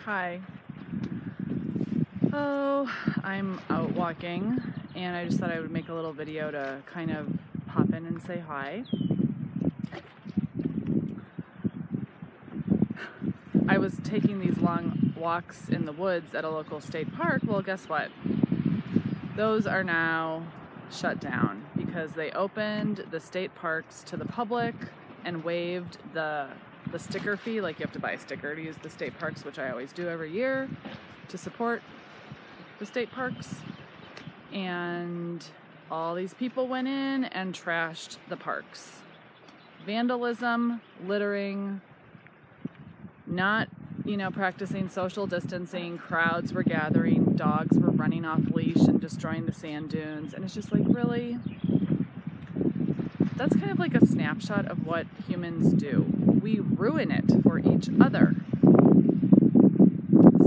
Hi. Oh, I'm out walking and I just thought I would make a little video to kind of pop in and say hi. I was taking these long walks in the woods at a local state park. Well, guess what? Those are now shut down because they opened the state parks to the public and waived the sticker fee. Like, you have to buy a sticker to use the state parks, which I always do every year to support the state parks. And all these people went in and trashed the parks. Vandalism, littering, not, practicing social distancing. Crowds were gathering, dogs were running off leash and destroying the sand dunes. And it's just like, really? That's kind of like a snapshot of what humans do. We ruin it for each other.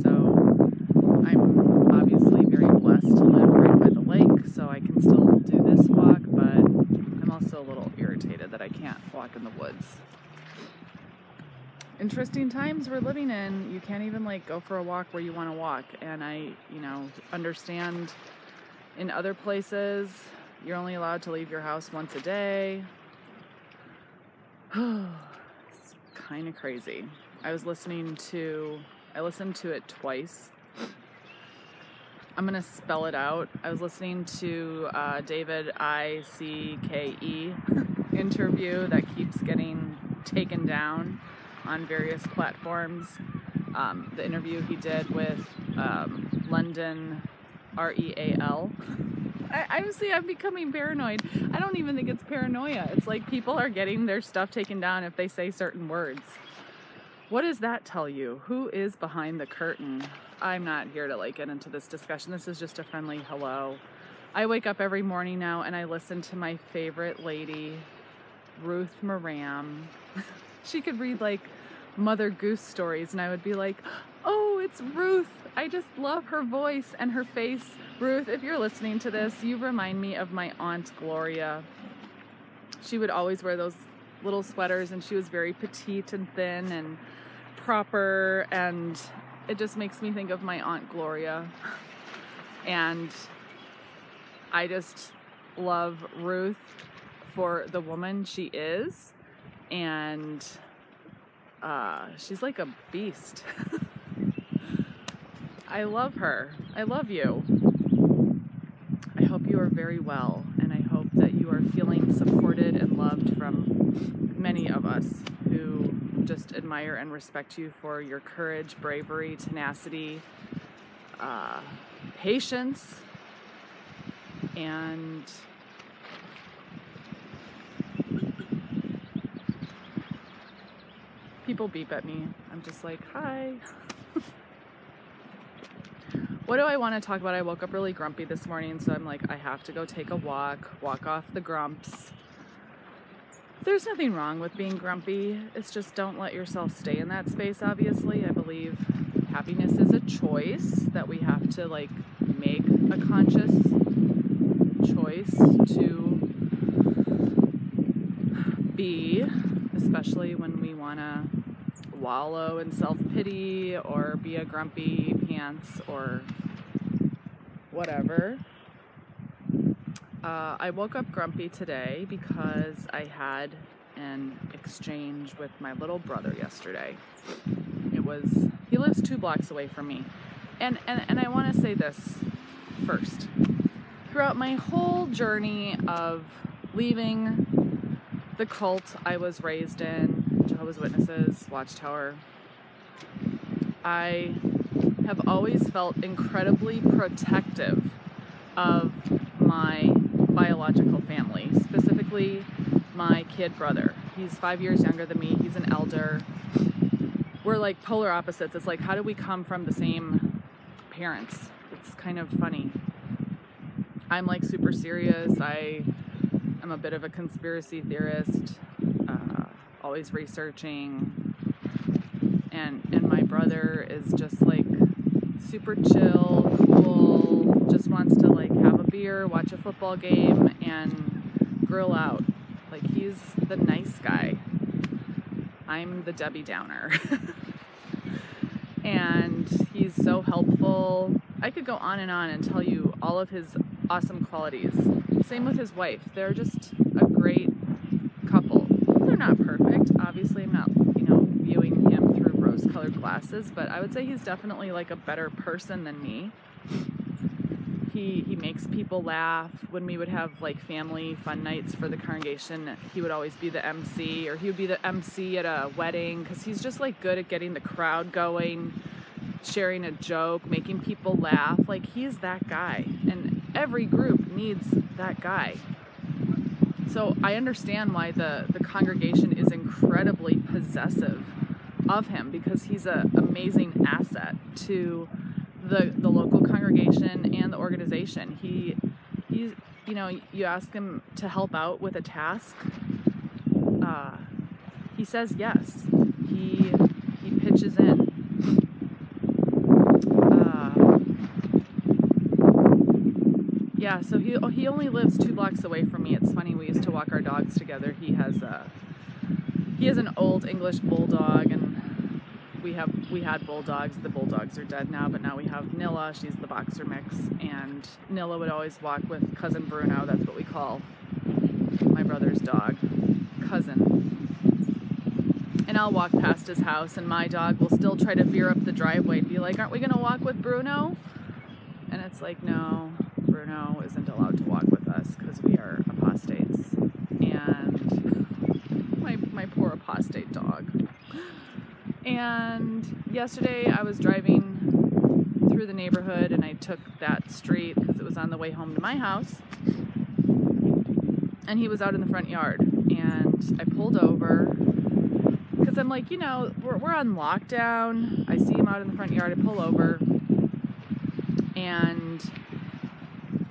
So I'm obviously very blessed to live right by the lake, so I can still do this walk, but I'm also a little irritated that I can't walk in the woods. Interesting times we're living in. You can't even go for a walk where you want to walk. And I, understand in other places you're only allowed to leave your house once a day. It's kind of crazy. I listened to it twice. I'm going to spell it out. I was listening to David ICKE interview that keeps getting taken down on various platforms. The interview he did with London REAL. I'm becoming paranoid. I don't even think it's paranoia. It's like people are getting their stuff taken down if they say certain words. What does that tell you? Who is behind the curtain? I'm not here to get into this discussion. This is just a friendly hello. I wake up every morning now and I listen to my favorite lady, Ruth Moram. She could read Mother Goose stories and I would be like, oh, it's Ruth. I just love her voice and her face. Ruth, if you're listening to this, you remind me of my Aunt Gloria. She would always wear those little sweaters and she was very petite and thin and proper, and it just makes me think of my Aunt Gloria. And I just love Ruth for the woman she is, and she's like a beast. I love her. I love you. I hope you are very well, and I hope that you are feeling supported and loved from many of us who just admire and respect you for your courage, bravery, tenacity, patience, and people beep at me. I'm just like, hi. What do I want to talk about? I woke up really grumpy this morning, so I'm like, I have to go take a walk off the grumps. There's nothing wrong with being grumpy. It's just don't let yourself stay in that space, obviously. I believe happiness is a choice that we have to make a conscious choice to be, especially when we want to wallow in self-pity or be a grumpy pants or whatever. I woke up grumpy today because I had an exchange with my little brother yesterday. He lives 2 blocks away from me. And I want to say this first. Throughout my whole journey of leaving the cult I was raised in, Jehovah's Witnesses, Watchtower, I have always felt incredibly protective of my biological family, specifically my kid brother. He's 5 years younger than me. He's an elder. We're polar opposites. It's how do we come from the same parents? It's kind of funny. I'm super serious. I'm a bit of a conspiracy theorist, always researching, and my brother is just super chill, cool, just wants to have a beer, watch a football game, and grill out. He's the nice guy. I'm the Debbie Downer. and he's so helpful. I could go on and tell you all of his awesome qualities. Same with his wife. They're just a great couple. They're not perfect. Obviously, I'm not, viewing him through rose-colored glasses, but I would say he's definitely like a better person than me. He makes people laugh. When we would have like family fun nights for the congregation, he would always be the MC, or he would be the MC at a wedding, because he's just like good at getting the crowd going, sharing a joke, making people laugh. Like, he's that guy, and every group needs that guy. So I understand why the congregation is incredibly possessive of him, because he's an amazing asset to the local congregation and the organization. He's you ask him to help out with a task, he says yes. He pitches in. Yeah, so he only lives 2 blocks away from me. It's funny, we used to walk our dogs together. He has an old English bulldog, and we had bulldogs. The bulldogs are dead now, but now we have Nilla. She's the boxer mix, and Nilla would always walk with cousin Bruno. That's what we call my brother's dog, cousin. And I'll walk past his house, and my dog will still try to veer up the driveway and be like, "Aren't we gonna walk with Bruno?" And it's like, no, Bruno isn't allowed to walk with us because we are apostates. And my poor apostate dog. And yesterday I was driving through the neighborhood, and I took that street because it was on the way home to my house, and he was out in the front yard, and I pulled over because I'm like, we're on lockdown. I see him out in the front yard. I pull over, and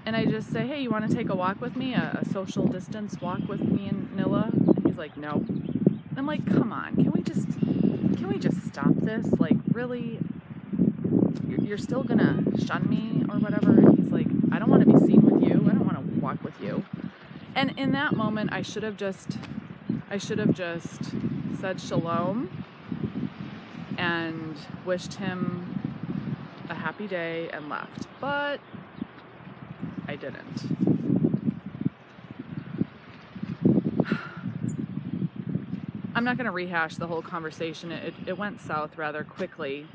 I just say, "Hey, you want to take a walk with me, a social distance walk with me and Nilla?" And he's like, "No." I'm like, "Come on, can we just stop this? Like, really? You're still gonna shun me or whatever?" And he's like, "I don't want to be seen with you. I don't want to walk with you." And in that moment, I should have just said shalom and wished him a happy day and left. But I didn't. I'm not going to rehash the whole conversation. It went south rather quickly.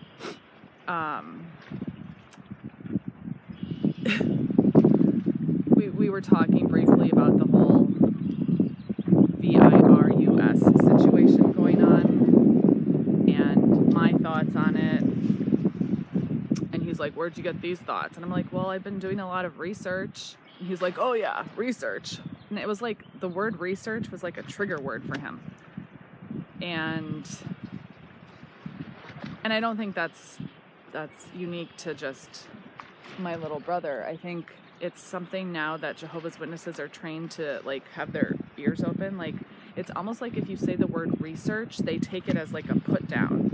We were talking briefly about the whole virus situation going on and my thoughts on it. And he's like, "Where'd you get these thoughts?" And I'm like, "Well, I've been doing a lot of research." And he's like, "Oh yeah, research." And it was like the word research was like a trigger word for him. And I don't think that's unique to just my little brother. I think it's something now that Jehovah's Witnesses are trained to like have their ears open. Like, it's almost like if you say the word research, they take it as like a put down.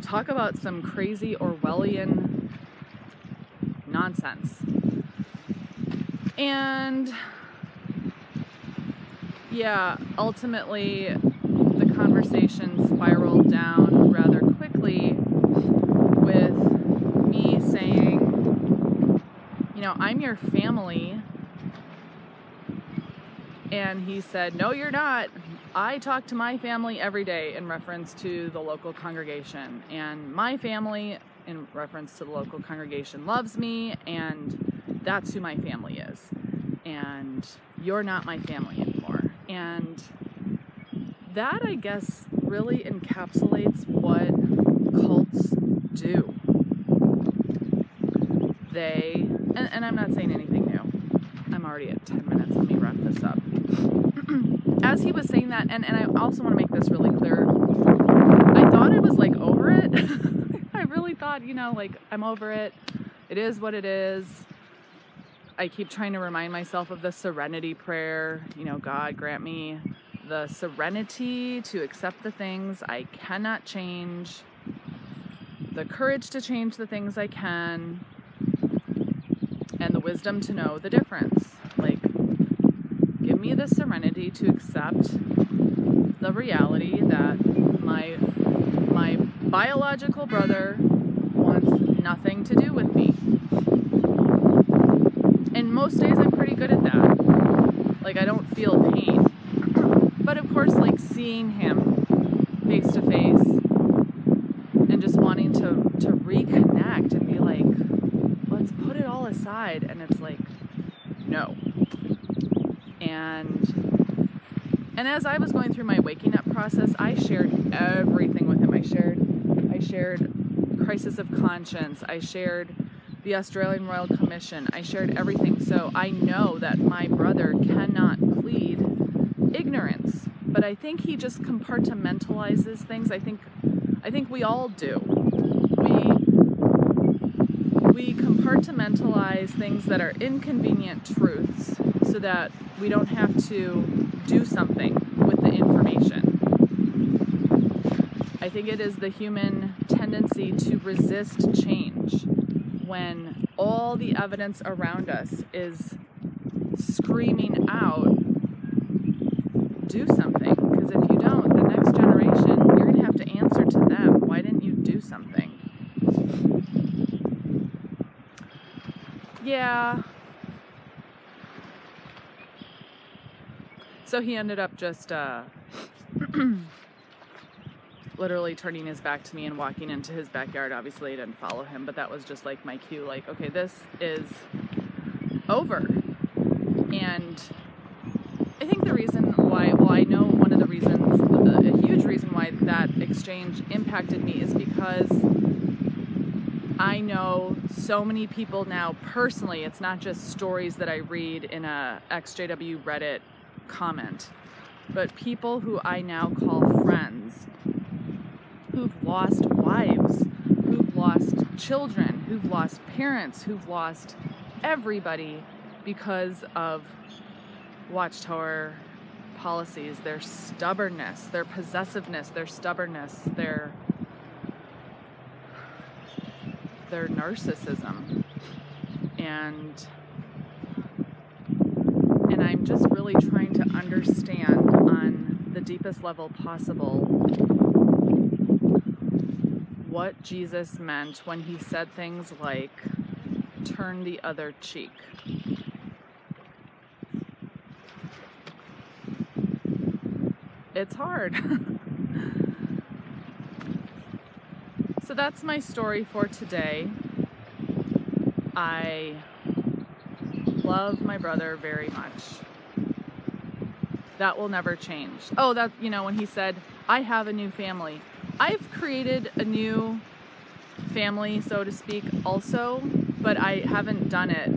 Talk about some crazy Orwellian nonsense. And yeah, ultimately the conversation spiraled down rather quickly with me saying, "I'm your family." And he said, "No, you're not. I talk to my family every day," in reference to the local congregation. And my family, in reference to the local congregation, loves me, and that's who my family is. And you're not my family anymore. And that, I guess, really encapsulates what cults do. And I'm not saying anything new. I'm already at 10 minutes. Let me wrap this up. As he was saying that, and I also want to make this really clear, I thought I was like over it. I really thought, I'm over it. It is what it is. I keep trying to remind myself of the serenity prayer. God, grant me the serenity to accept the things I cannot change, the courage to change the things I can, and the wisdom to know the difference. Like, give me the serenity to accept the reality that my biological brother wants nothing to do with me. And most days I'm pretty good at that. Like, I don't feel pain. But of course, like, seeing him face to face and just wanting to reconnect and be like, let's put it all aside. And it's like, no. And as I was going through my waking up process, I shared everything with him. I shared crisis of conscience. I shared the Australian Royal Commission. I shared everything. So I know that my brother cannot plead ignorance, but I think he just compartmentalizes things. I think we all do. We compartmentalize things that are inconvenient truths so that we don't have to do something with the information. I think it is the human tendency to resist change when all the evidence around us is screaming out, do something. Because if you don't, the next generation, you're going to have to answer to them. Why didn't you do something? Yeah. So he ended up just literally turning his back to me and walking into his backyard. Obviously, I didn't follow him, but that was just like my cue, like, okay, this is over. And I think the reason why, well, I know one of the reasons, a huge reason why that exchange impacted me is because I know so many people now personally. It's not just stories that I read in a XJW Reddit comment, but people who I now call friends, who've lost wives, who've lost children, who've lost parents, who've lost everybody because of Watchtower policies, their stubbornness, their possessiveness, their stubbornness, their narcissism. And I'm just really trying to understand on the deepest level possible what Jesus meant when he said things like, turn the other cheek. It's hard. So that's my story for today. I love my brother very much. That will never change. Oh, that, you know, when he said, I have a new family. I've created a new family, so to speak, also, but I haven't done it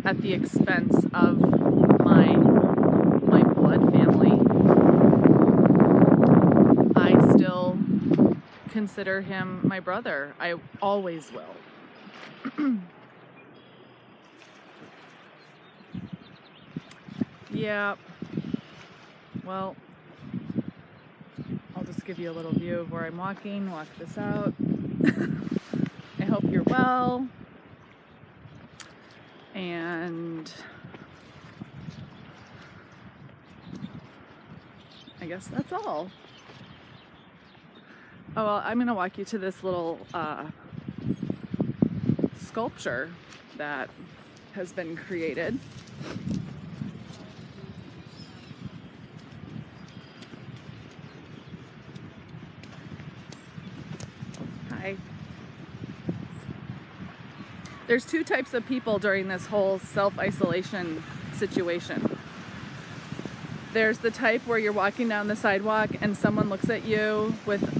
at the expense of my blood family. I still consider him my brother. I always will. Yeah. Well, I'll just give you a little view of where I'm walking. Walk this out. I hope you're well. And I guess that's all. Oh, well, I'm going to walk you to this little sculpture that has been created. Hi. There's two types of people during this whole self-isolation situation. There's the type where you're walking down the sidewalk and someone looks at you with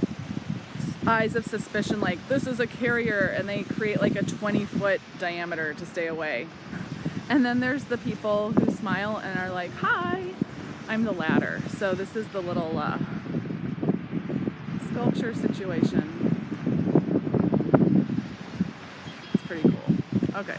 eyes of suspicion, like, this is a carrier, and they create like a 20-foot diameter to stay away. And then there's the people who smile and are like, hi. I'm the latter. So this is the little sculpture situation. It's pretty cool. Okay.